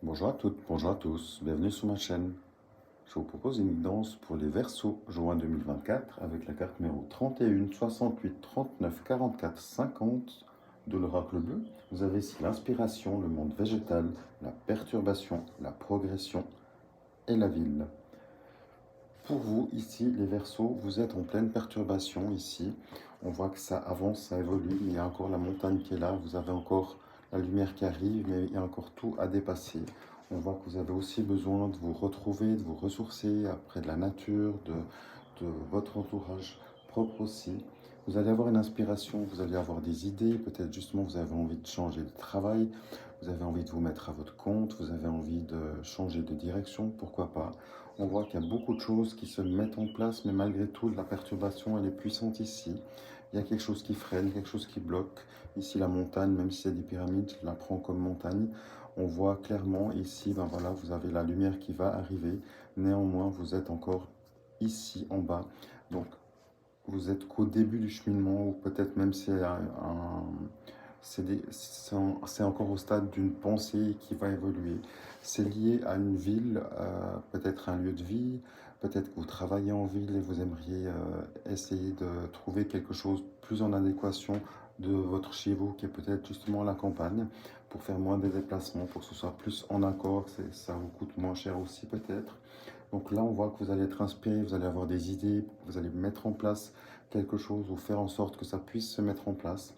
Bonjour à toutes, bonjour à tous, bienvenue sur ma chaîne. Je vous propose une guidance pour les Verseaux juin 2024 avec la carte numéro 31, 68, 39, 44, 50 de l'oracle bleu. Vous avez ici l'inspiration, le monde végétal, la perturbation, la progression et la ville. Pour vous, ici, les Verseaux, vous êtes en pleine perturbation ici. On voit que ça avance, ça évolue, mais il y a encore la montagne qui est là. Vous avez encore la lumière qui arrive, mais il y a encore tout à dépasser. On voit que vous avez aussi besoin de vous retrouver, de vous ressourcer après de la nature, de votre entourage propre aussi. Vous allez avoir une inspiration, vous allez avoir des idées, peut-être justement vous avez envie de changer de travail, vous avez envie de vous mettre à votre compte, vous avez envie de changer de direction, pourquoi pas. On voit qu'il y a beaucoup de choses qui se mettent en place, mais malgré tout, la perturbation, elle est puissante ici. Il y a quelque chose qui freine, quelque chose qui bloque. Ici, la montagne, même si c'est des pyramides, je la prends comme montagne. On voit clairement ici, ben voilà, vous avez la lumière qui va arriver. Néanmoins, vous êtes encore ici en bas. Donc, vous êtes qu'au début du cheminement, ou peut-être même c'est encore au stade d'une pensée qui va évoluer. C'est lié à une ville, peut-être un lieu de vie, peut-être que vous travaillez en ville et vous aimeriez essayer de trouver quelque chose plus en adéquation de votre chez vous, qui est peut-être justement la campagne, pour faire moins de déplacements, pour que ce soit plus en accord, ça vous coûte moins cher aussi peut-être. Donc là, on voit que vous allez être inspiré, vous allez avoir des idées, vous allez mettre en place quelque chose ou faire en sorte que ça puisse se mettre en place.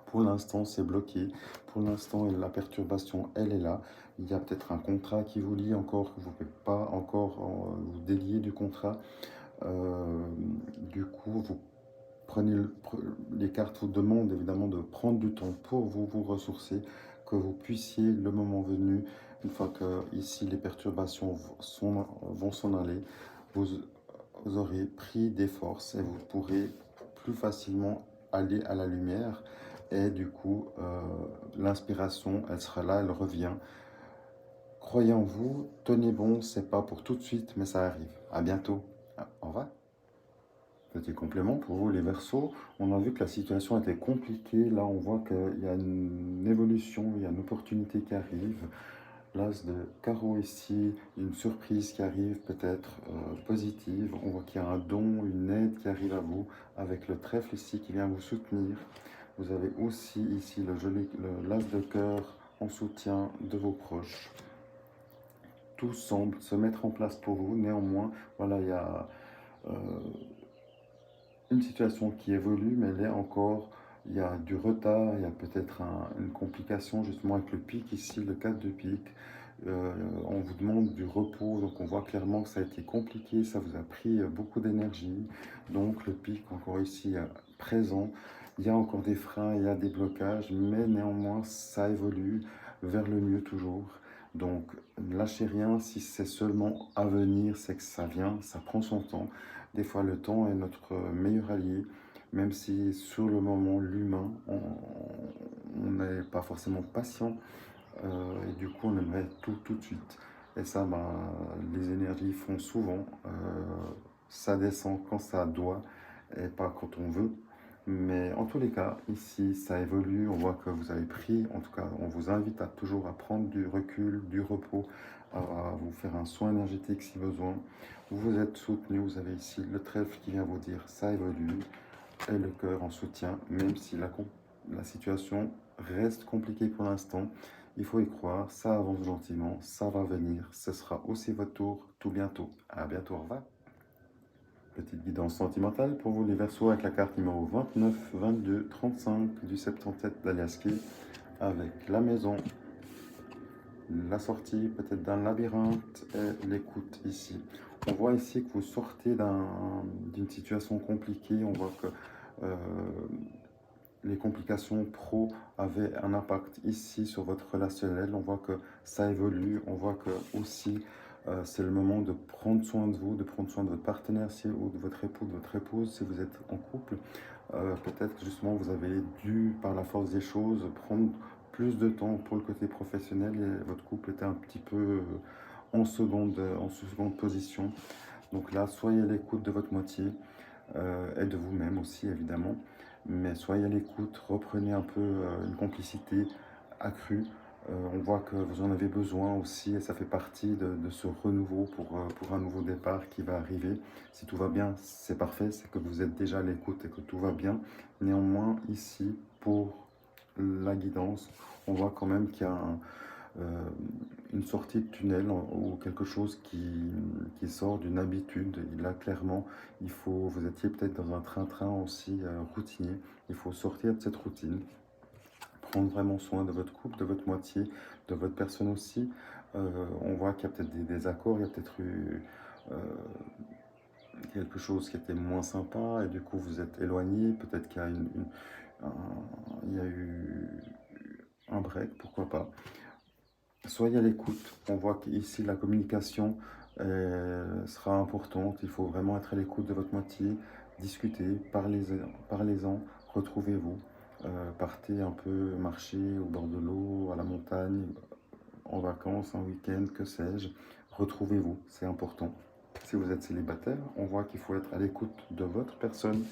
Pour l'instant, c'est bloqué. Pour l'instant, la perturbation, elle est là. Il y a peut-être un contrat qui vous lie encore, que vous ne pouvez pas encore vous délier du contrat. Euh, du coup, vous prenez les cartes vous demandent évidemment de prendre du temps pour vous ressourcer, que vous puissiez, le moment venu, une fois que ici les perturbations vont s'en aller, vous, vous aurez pris des forces et vous pourrez plus facilement aller à la lumière. Et du coup, l'inspiration, elle sera là, elle revient. Croyez en vous, tenez bon, c'est pas pour tout de suite, mais ça arrive. À bientôt. Au revoir. Petit complément pour vous, les Verseaux. On a vu que la situation était compliquée. Là, on voit qu'il y a une évolution, il y a une opportunité qui arrive. L'as de carreau ici, une surprise qui arrive peut-être positive. On voit qu'il y a un don, une aide qui arrive à vous avec le trèfle ici qui vient vous soutenir. Vous avez aussi ici l'as de cœur en soutien de vos proches. Tout semble se mettre en place pour vous. Néanmoins, voilà, il y a euh, une situation qui évolue, mais elle est encore, il y a du retard, il y a peut-être une complication justement avec le pic ici, le 4 de pique. On vous demande du repos, donc on voit clairement que ça a été compliqué, ça vous a pris beaucoup d'énergie. Donc le pic encore ici présent, il y a encore des freins, il y a des blocages, mais néanmoins ça évolue vers le mieux toujours. Donc lâchez rien, si c'est seulement à venir, c'est que ça vient, ça prend son temps. Des fois, le temps est notre meilleur allié, même si sur le moment, l'humain, on n'est pas forcément patient et du coup, on aimerait tout de suite. Et ça, ben, les énergies font souvent, ça descend quand ça doit et pas quand on veut. Mais en tous les cas, ici, ça évolue. On voit que vous avez pris, en tout cas, on vous invite à toujours à prendre du recul, du repos, à vous faire un soin énergétique si besoin. Vous êtes soutenu, vous avez ici le trèfle qui vient vous dire ça évolue et le cœur en soutien, même si la situation reste compliquée pour l'instant. Il faut y croire, ça avance gentiment, ça va venir, ce sera aussi votre tour tout bientôt. À bientôt, au revoir. Petite guidance sentimentale pour vous les Verseaux avec la carte numéro 29, 22, 35 du septantet d'Aliaski avec la maison, la sortie peut-être d'un labyrinthe et l'écoute ici. On voit ici que vous sortez d'une situation compliquée, on voit que les complications pro avaient un impact ici sur votre relationnel. On voit que ça évolue. On voit que aussi c'est le moment de prendre soin de vous, de prendre soin de votre partenaire ou de votre époux, de votre épouse si vous êtes en couple. Peut-être que justement vous avez dû, par la force des choses, prendre plus de temps pour le côté professionnel et votre couple était un petit peu en seconde position. Donc là, soyez à l'écoute de votre moitié et de vous-même aussi évidemment. Mais soyez à l'écoute, reprenez un peu une complicité accrue. On voit que vous en avez besoin aussi et ça fait partie de ce renouveau pour un nouveau départ qui va arriver. Si tout va bien, c'est parfait, c'est que vous êtes déjà à l'écoute et que tout va bien. Néanmoins, ici, pour la guidance, on voit quand même qu'il y a euh, une sortie de tunnel ou quelque chose qui sort d'une habitude. Et là, clairement, vous étiez peut-être dans un train-train aussi routinier. Il faut sortir de cette routine, prendre vraiment soin de votre couple, de votre moitié, de votre personne aussi. On voit qu'il y a peut-être des désaccords, il y a peut-être eu euh, quelque chose qui était moins sympa et du coup vous êtes éloigné. Peut-être qu'il y a, il y a eu un break, pourquoi pas. Soyez à l'écoute. On voit qu'ici la communication sera importante. Il faut vraiment être à l'écoute de votre moitié, discuter, parlez-en, retrouvez-vous. Partez un peu marcher au bord de l'eau, à la montagne, en vacances, en week-end, que sais-je. Retrouvez-vous, c'est important. Si vous êtes célibataire, on voit qu'il faut être à l'écoute de votre personne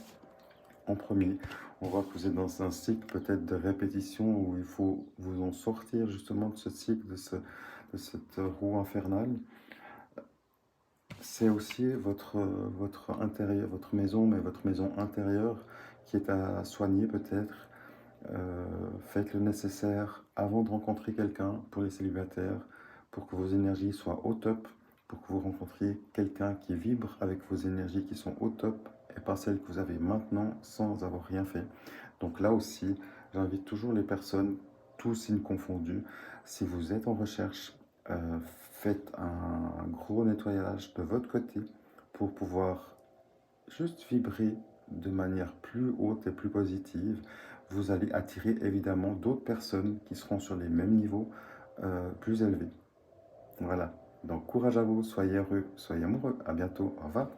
en premier. On voit que vous êtes dans un cycle peut-être de répétition où il faut vous en sortir justement de ce cycle, de cette roue infernale. C'est aussi votre intérieur, votre maison, mais votre maison intérieure qui est à soigner peut-être. Faites le nécessaire avant de rencontrer quelqu'un pour les célibataires, pour que vos énergies soient au top, pour que vous rencontriez quelqu'un qui vibre avec vos énergies qui sont au top et pas celles que vous avez maintenant sans avoir rien fait. Donc là aussi, j'invite toujours les personnes, tous signes confondus, si vous êtes en recherche, faites un gros nettoyage de votre côté pour pouvoir juste vibrer de manière plus haute et plus positive. Vous allez attirer évidemment d'autres personnes qui seront sur les mêmes niveaux plus élevés. Voilà. Donc courage à vous, soyez heureux, soyez amoureux. À bientôt. Au revoir.